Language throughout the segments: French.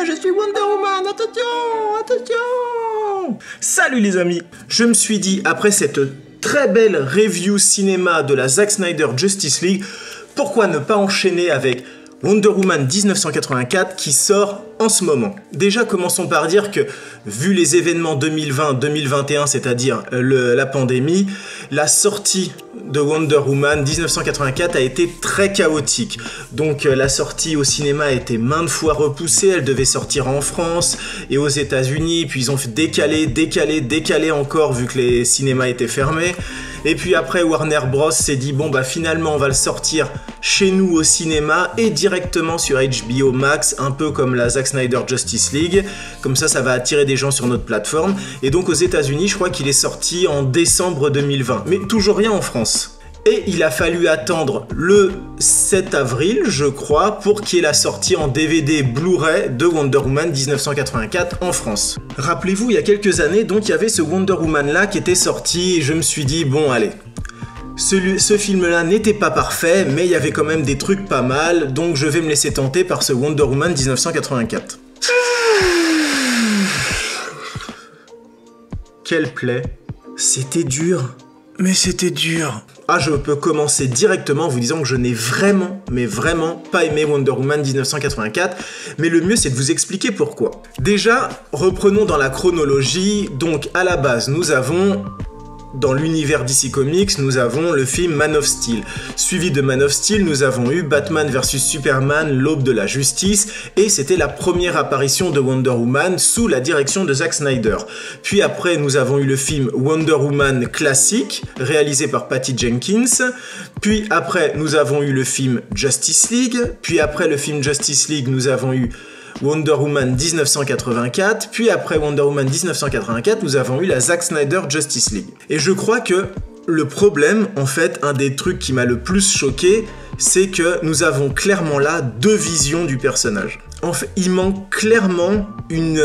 je suis Wonder Woman, attention, attention. Salut les amis, je me suis dit, après cette très belle review cinéma de la Zack Snyder Justice League, pourquoi ne pas enchaîner avec Wonder Woman 1984 qui sort en ce moment. Déjà, commençons par dire que, vu les événements 2020-2021, c'est-à-dire la pandémie, la sortie de Wonder Woman 1984 a été très chaotique. Donc la sortie au cinéma a été maintes fois repoussée, elle devait sortir en France et aux États-Unis, puis ils ont fait décaler encore vu que les cinémas étaient fermés. Et puis après, Warner Bros s'est dit, bon bah finalement on va le sortir chez nous au cinéma et directement sur HBO Max, un peu comme la Zack Snyder Justice League. Comme ça va attirer des gens sur notre plateforme. Et donc aux États-Unis, je crois qu'il est sorti en décembre 2020. Mais toujours rien en France. Et il a fallu attendre le 7 avril, je crois, pour qu'il y ait la sortie en DVD Blu-ray de Wonder Woman 1984 en France. Rappelez-vous, il y a quelques années, donc il y avait ce Wonder Woman là qui était sorti et je me suis dit, bon allez, ce film-là n'était pas parfait, mais il y avait quand même des trucs pas mal, donc je vais me laisser tenter par ce Wonder Woman 1984. Quelle plaie. C'était dur. Mais c'était dur. Ah, je peux commencer directement en vous disant que je n'ai vraiment, mais vraiment pas aimé Wonder Woman 1984, mais le mieux c'est de vous expliquer pourquoi. Déjà, reprenons dans la chronologie, donc à la base nous avons... Dans l'univers DC Comics, nous avons le film Man of Steel. Suivi de Man of Steel, nous avons eu Batman vs Superman, l'aube de la justice, et c'était la première apparition de Wonder Woman sous la direction de Zack Snyder. Puis après, nous avons eu le film Wonder Woman classique, réalisé par Patty Jenkins. Puis après, nous avons eu le film Justice League. Puis après le film Justice League, nous avons eu Wonder Woman 1984, puis après Wonder Woman 1984, nous avons eu la Zack Snyder Justice League. Et je crois que le problème, en fait, un des trucs qui m'a le plus choqué, c'est que nous avons clairement là deux visions du personnage. En fait, il manque clairement une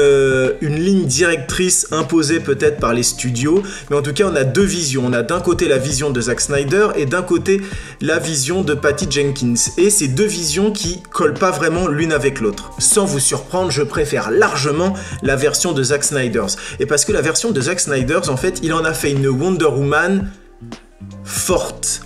ligne directrice imposée peut-être par les studios, mais en tout cas on a deux visions. On a d'un côté la vision de Zack Snyder et d'un côté la vision de Patty Jenkins. Et ces deux visions qui collent pas vraiment l'une avec l'autre. Sans vous surprendre, je préfère largement la version de Zack Snyder. Et parce que la version de Zack Snyder, en fait, il en a fait une Wonder Woman forte.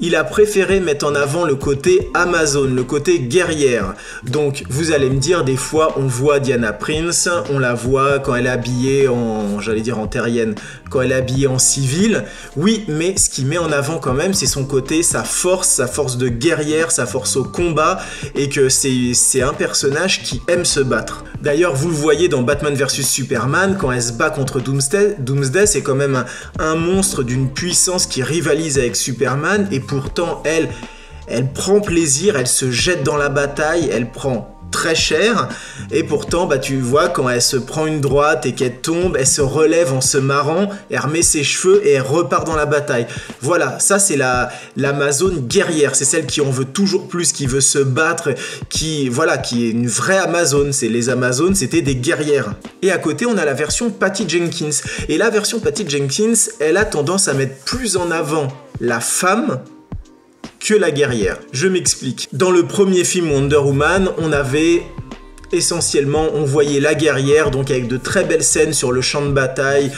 Il a préféré mettre en avant le côté Amazon, le côté guerrière. Donc, vous allez me dire, des fois, on voit Diana Prince, on la voit quand elle est habillée en, j'allais dire en terrienne, quand elle est habillée en civil. Oui, mais ce qui met en avant quand même, c'est son côté, sa force de guerrière, sa force au combat, et que c'est un personnage qui aime se battre. D'ailleurs, vous le voyez dans Batman vs Superman, quand elle se bat contre Doomsday, c'est quand même un monstre d'une puissance qui rivalise avec Superman, et pourtant, elle prend plaisir, elle se jette dans la bataille, elle prend très cher, et pourtant, bah, tu vois, quand elle se prend une droite et qu'elle tombe, elle se relève en se marrant, elle remet ses cheveux et elle repart dans la bataille. Voilà, ça c'est l'Amazone guerrière, c'est celle qui en veut toujours plus, qui veut se battre, qui est une vraie Amazone. Les Amazones, c'était des guerrières. Et à côté, on a la version Patty Jenkins. Et la version Patty Jenkins, elle a tendance à mettre plus en avant la femme que la guerrière. Je m'explique. Dans le premier film Wonder Woman, on avait essentiellement, on voyait la guerrière, donc avec de très belles scènes sur le champ de bataille,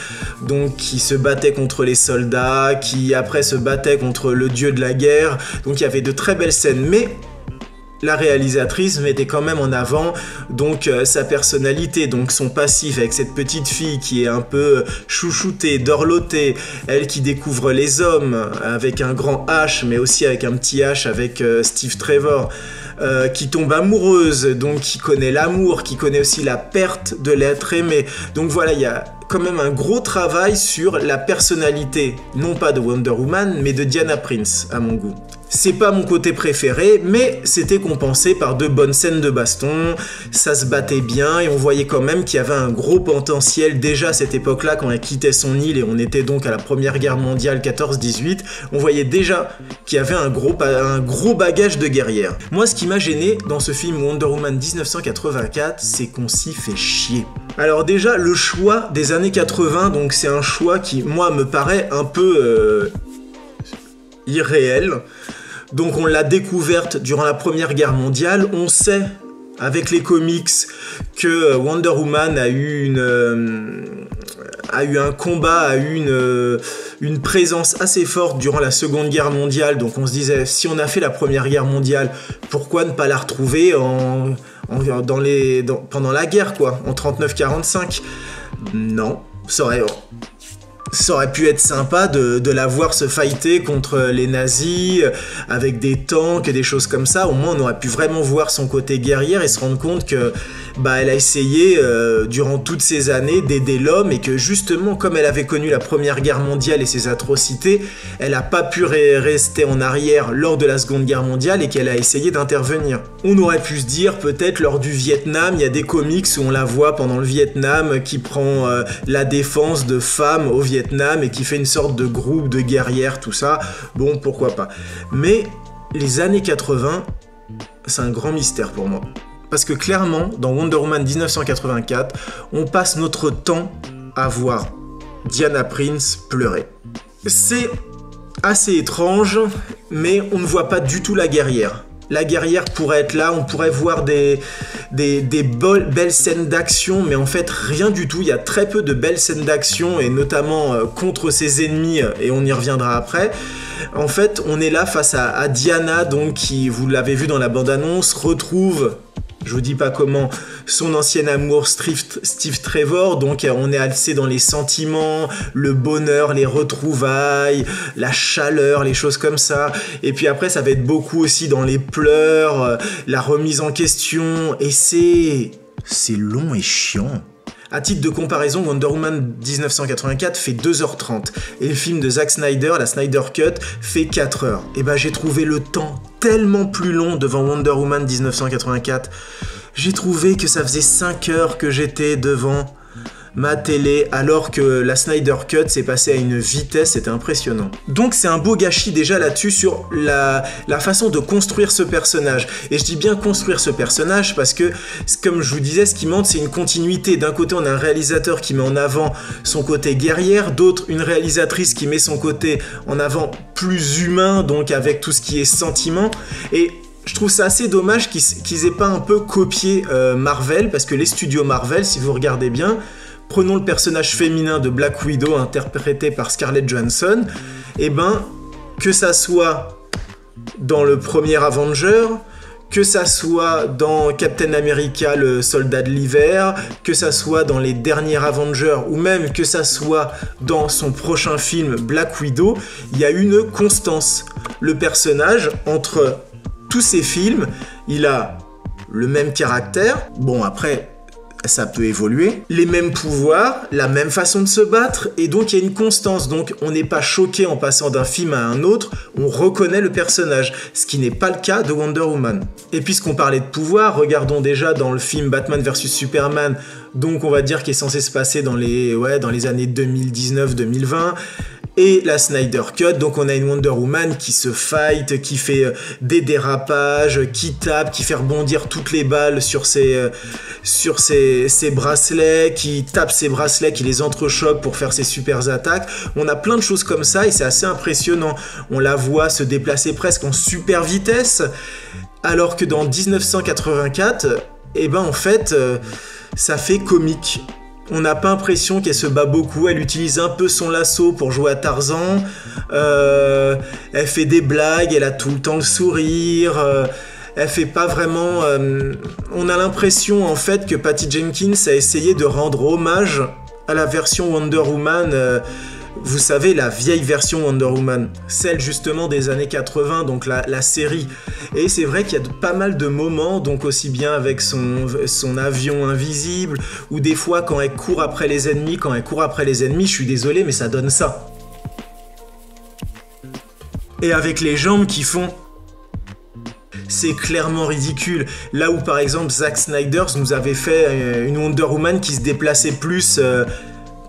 donc qui se battait contre les soldats, qui après se battait contre le dieu de la guerre, donc il y avait de très belles scènes, mais la réalisatrice mettait quand même en avant donc sa personnalité, donc son passif avec cette petite fille qui est un peu chouchoutée, dorlotée, elle qui découvre les hommes avec un grand H mais aussi avec un petit H avec Steve Trevor, qui tombe amoureuse, donc qui connaît l'amour, qui connaît aussi la perte de l'être aimé. Donc voilà, il y a quand même un gros travail sur la personnalité, non pas de Wonder Woman, mais de Diana Prince, à mon goût. C'est pas mon côté préféré, mais c'était compensé par de bonnes scènes de baston, ça se battait bien, et on voyait quand même qu'il y avait un gros potentiel déjà à cette époque-là, quand elle quittait son île, et on était donc à la Première Guerre mondiale 14-18, on voyait déjà qu'il y avait un gros bagage de guerrière. Moi, ce qui m'a gêné dans ce film Wonder Woman 1984, c'est qu'on s'y fait chier. Alors déjà, le choix des années 80, donc c'est un choix qui, moi, me paraît un peu irréel. Donc on l'a découverte durant la Première Guerre mondiale, on sait avec les comics que Wonder Woman a eu un combat, a eu une présence assez forte durant la Seconde Guerre mondiale. Donc on se disait, si on a fait la Première Guerre mondiale, pourquoi ne pas la retrouver pendant la guerre, quoi, en 39-45? Non, ça aurait pu être sympa de la voir se fighter contre les nazis avec des tanks et des choses comme ça. Au moins on aurait pu vraiment voir son côté guerrière et se rendre compte que elle a essayé durant toutes ces années d'aider l'homme, et que justement, comme elle avait connu la Première Guerre mondiale et ses atrocités, elle n'a pas pu rester en arrière lors de la Seconde Guerre mondiale et qu'elle a essayé d'intervenir. On aurait pu se dire, peut-être lors du Vietnam, il y a des comics où on la voit pendant le Vietnam qui prend la défense de femmes au Vietnam et qui fait une sorte de groupe de guerrières, tout ça. Bon, pourquoi pas. Mais les années 80, c'est un grand mystère pour moi. Parce que clairement, dans Wonder Woman 1984, on passe notre temps à voir Diana Prince pleurer. C'est assez étrange, mais on ne voit pas du tout la guerrière. La guerrière pourrait être là, on pourrait voir des belles scènes d'action, mais en fait rien du tout. Il y a très peu de belles scènes d'action, et notamment contre ses ennemis, et on y reviendra après. En fait, on est là face à Diana, donc, qui, vous l'avez vu dans la bande-annonce, retrouve, je vous dis pas comment, son ancien amour Steve Trevor. Donc on est assez dans les sentiments, le bonheur, les retrouvailles, la chaleur, les choses comme ça. Et puis après ça va être beaucoup aussi dans les pleurs, la remise en question, et c'est long et chiant. À titre de comparaison, Wonder Woman 1984 fait 2h30 et le film de Zack Snyder, la Snyder Cut, fait 4h. Et j'ai trouvé le temps tellement plus long devant Wonder Woman 1984. J'ai trouvé que ça faisait 5 heures que j'étais devant ma télé, alors que la Snyder Cut s'est passée à une vitesse, c'était impressionnant. Donc c'est un beau gâchis déjà là-dessus sur la façon de construire ce personnage. Et je dis bien construire ce personnage parce que, comme je vous disais, ce qui manque, c'est une continuité. D'un côté, on a un réalisateur qui met en avant son côté guerrière, d'autre, une réalisatrice qui met son côté en avant plus humain, donc avec tout ce qui est sentiment. Et je trouve ça assez dommage qu'ils aient pas un peu copié Marvel, parce que les studios Marvel, si vous regardez bien, prenons le personnage féminin de Black Widow interprété par Scarlett Johansson, que ça soit dans le premier Avenger, que ça soit dans Captain America, le soldat de l'hiver, que ça soit dans les derniers Avengers, ou même que ça soit dans son prochain film Black Widow, il y a une constance. Le personnage, entre tous ces films, il a le même caractère, bon après, ça peut évoluer, les mêmes pouvoirs, la même façon de se battre, et donc il y a une constance. Donc on n'est pas choqué en passant d'un film à un autre, on reconnaît le personnage, ce qui n'est pas le cas de Wonder Woman. Et puisqu'on parlait de pouvoir, regardons déjà dans le film Batman vs Superman, donc on va dire qu'il est censé se passer dans les années 2019-2020, et la Snyder Cut, donc on a une Wonder Woman qui se fight, qui fait des dérapages, qui tape, qui fait rebondir toutes les balles sur ses bracelets, qui tape ses bracelets, qui les entrechoque pour faire ses super attaques. On a plein de choses comme ça et c'est assez impressionnant. On la voit se déplacer presque en super vitesse, alors que dans 1984, en fait, ça fait comique. On n'a pas l'impression qu'elle se bat beaucoup, elle utilise un peu son lasso pour jouer à Tarzan, elle fait des blagues, elle a tout le temps le sourire, elle fait pas vraiment... on a l'impression en fait que Patty Jenkins a essayé de rendre hommage à la version Wonder Woman, vous savez, la vieille version Wonder Woman, celle justement des années 80, donc la série. Et c'est vrai qu'il y a pas mal de moments, donc aussi bien avec son avion invisible, ou des fois quand elle court après les ennemis, je suis désolé, mais ça donne ça. Et avec les jambes qui font... C'est clairement ridicule. Là où par exemple Zack Snyder nous avait fait une Wonder Woman qui se déplaçait plus...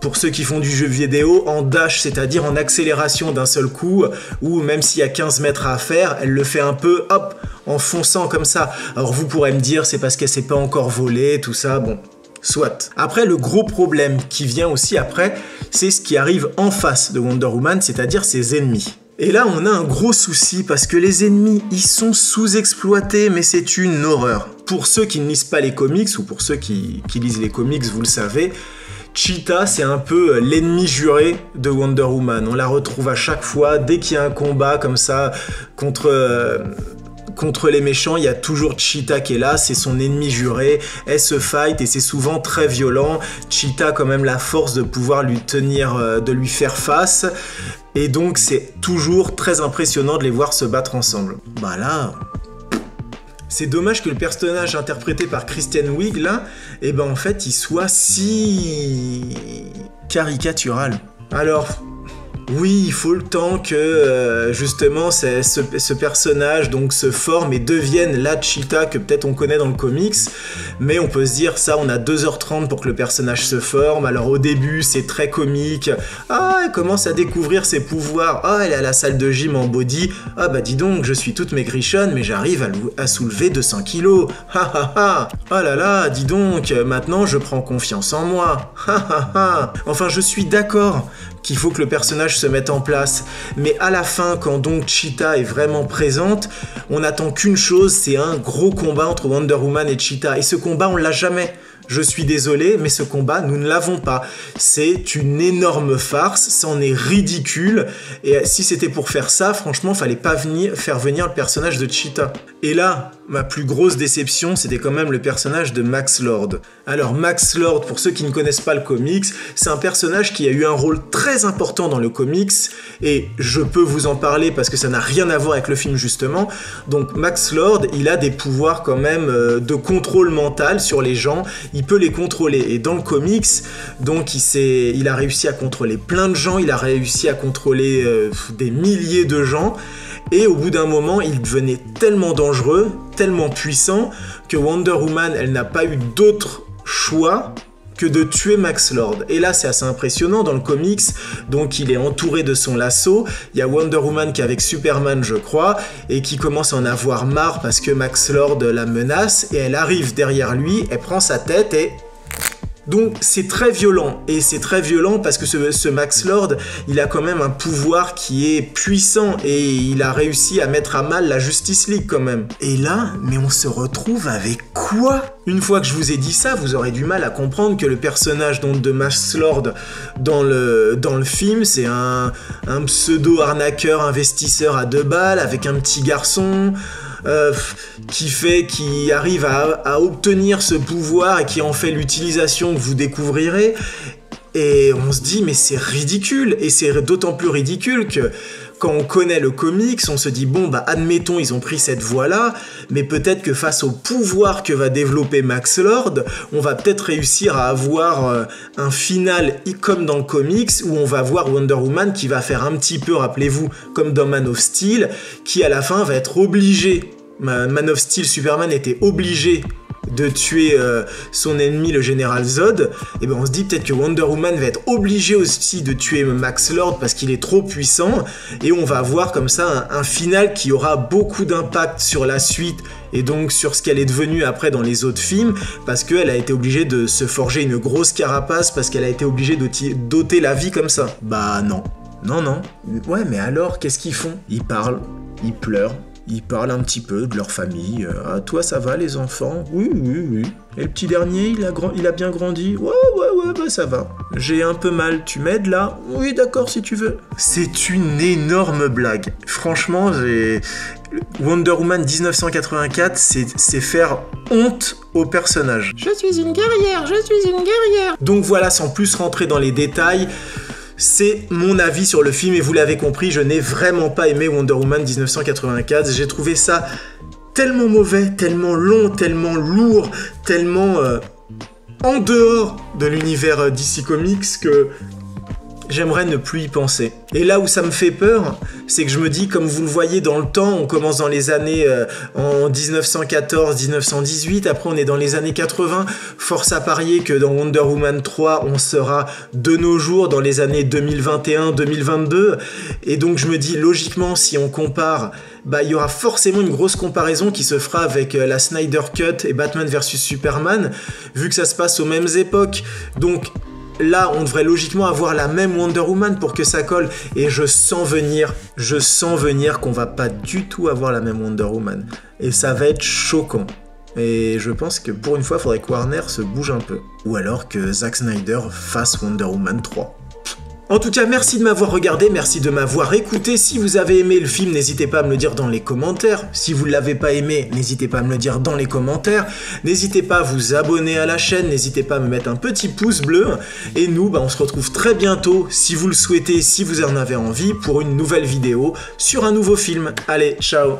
pour ceux qui font du jeu vidéo, en dash, c'est-à-dire en accélération d'un seul coup, ou même s'il y a 15 mètres à faire, elle le fait un peu, hop, en fonçant comme ça. Alors vous pourrez me dire, c'est parce qu'elle s'est pas encore volée, tout ça, bon, soit. Après, le gros problème qui vient aussi après, c'est ce qui arrive en face de Wonder Woman, c'est-à-dire ses ennemis. Et là, on a un gros souci, parce que les ennemis, ils sont sous-exploités, mais c'est une horreur. pour ceux qui ne lisent pas les comics, ou pour ceux qui lisent les comics, vous le savez, Cheetah, c'est un peu l'ennemi juré de Wonder Woman. On la retrouve à chaque fois, dès qu'il y a un combat comme ça contre les méchants, il y a toujours Cheetah qui est là, c'est son ennemi juré, elle se fight et c'est souvent très violent. Cheetah a quand même la force de pouvoir de lui faire face, et donc c'est toujours très impressionnant de les voir se battre ensemble. Bah là... C'est dommage que le personnage interprété par Kristen Wiig, là, en fait, il soit si caricatural. Alors... Oui, il faut le temps que justement ce personnage donc se forme et devienne la Cheetah que peut-être on connaît dans le comics, mais on peut se dire ça, on a 2h30 pour que le personnage se forme. Alors au début c'est très comique, elle commence à découvrir ses pouvoirs, elle est à la salle de gym en body, bah dis donc je suis toute maigrichonne mais j'arrive à soulever 200 kilos, oh là là, dis donc, maintenant je prends confiance en moi, enfin je suis d'accord qu'il faut que le personnage se mette en place, mais à la fin, quand donc Cheetah est vraiment présente, on n'attend qu'une chose, c'est un gros combat entre Wonder Woman et Cheetah, et ce combat on l'a jamais. Je suis désolé, mais ce combat, nous ne l'avons pas. C'est une énorme farce, c'en est ridicule, et si c'était pour faire ça, franchement, fallait pas faire venir le personnage de Cheetah. Et là, ma plus grosse déception, c'était quand même le personnage de Max Lord. Alors Max Lord, pour ceux qui ne connaissent pas le comics, c'est un personnage qui a eu un rôle très important dans le comics, et je peux vous en parler parce que ça n'a rien à voir avec le film justement. Donc Max Lord, il a des pouvoirs quand même de contrôle mental sur les gens, il peut les contrôler, et dans le comics, donc il a réussi à contrôler plein de gens, il a réussi à contrôler des milliers de gens, et au bout d'un moment, il devenait tellement dangereux, tellement puissant, que Wonder Woman, elle n'a pas eu d'autre choix que de tuer Max Lord. Et là, c'est assez impressionnant dans le comics. Donc, il est entouré de son lasso. Il y a Wonder Woman qui est avec Superman, je crois, et qui commence à en avoir marre parce que Max Lord la menace. Et elle arrive derrière lui, elle prend sa tête et... Donc c'est très violent, et c'est très violent parce que ce Max Lord, il a quand même un pouvoir qui est puissant, et il a réussi à mettre à mal la Justice League quand même. Et là, mais on se retrouve avec quoi ? Une fois que je vous ai dit ça, vous aurez du mal à comprendre que le personnage donc, de Max Lord dans le film, c'est un pseudo-arnaqueur investisseur à 2 balles avec un petit garçon... qui arrive à obtenir ce pouvoir et qui en fait l'utilisation que vous découvrirez, et on se dit mais c'est ridicule, et c'est d'autant plus ridicule que quand on connaît le comics, on se dit bon bah admettons ils ont pris cette voie-là, mais peut-être que face au pouvoir que va développer Max Lord, on va peut-être réussir à avoir un final comme dans le comics, où on va voir Wonder Woman qui va faire un petit peu, rappelez-vous, comme dans Man of Steel, qui à la fin va être obligé, Man of Steel, Superman était obligé de tuer son ennemi, le général Zod, et ben on se dit peut-être que Wonder Woman va être obligée aussi de tuer Max Lord parce qu'il est trop puissant, et on va avoir comme ça un final qui aura beaucoup d'impact sur la suite, et donc sur ce qu'elle est devenue après dans les autres films, parce qu'elle a été obligée de se forger une grosse carapace, parce qu'elle a été obligée d'ôter la vie comme ça. Bah non. Non. Ouais, mais alors, qu'est-ce qu'ils font ? Ils parlent, ils pleurent, ils parlent un petit peu de leur famille. Ah, toi, ça va, les enfants ? Oui. Et le petit dernier, il a bien grandi ? Ouais, bah ça va. J'ai un peu mal, tu m'aides là ? Oui, d'accord, si tu veux. C'est une énorme blague. Franchement, Wonder Woman 1984, c'est faire honte au personnage. Je suis une guerrière. Donc voilà, sans plus rentrer dans les détails, c'est mon avis sur le film, et vous l'avez compris, je n'ai vraiment pas aimé Wonder Woman 1984. J'ai trouvé ça tellement mauvais, tellement long, tellement lourd, tellement en dehors de l'univers DC Comics que j'aimerais ne plus y penser. Et là où ça me fait peur, c'est que je me dis, comme vous le voyez dans le temps, on commence dans les années en 1914-1918, après on est dans les années 80, force à parier que dans Wonder Woman 3, on sera de nos jours dans les années 2021-2022, et donc je me dis, logiquement, si on compare, bah il y aura forcément une grosse comparaison qui se fera avec la Snyder Cut et Batman vs Superman, vu que ça se passe aux mêmes époques, donc là, on devrait logiquement avoir la même Wonder Woman pour que ça colle. Et je sens venir qu'on va pas du tout avoir la même Wonder Woman. Et ça va être choquant. Et je pense que pour une fois, il faudrait que Warner se bouge un peu. Ou alors que Zack Snyder fasse Wonder Woman 3. En tout cas, merci de m'avoir regardé, merci de m'avoir écouté. Si vous avez aimé le film, n'hésitez pas à me le dire dans les commentaires. Si vous ne l'avez pas aimé, n'hésitez pas à me le dire dans les commentaires. N'hésitez pas à vous abonner à la chaîne, n'hésitez pas à me mettre un petit pouce bleu. Et nous, on se retrouve très bientôt, si vous le souhaitez, si vous en avez envie, pour une nouvelle vidéo sur un nouveau film. Allez, ciao!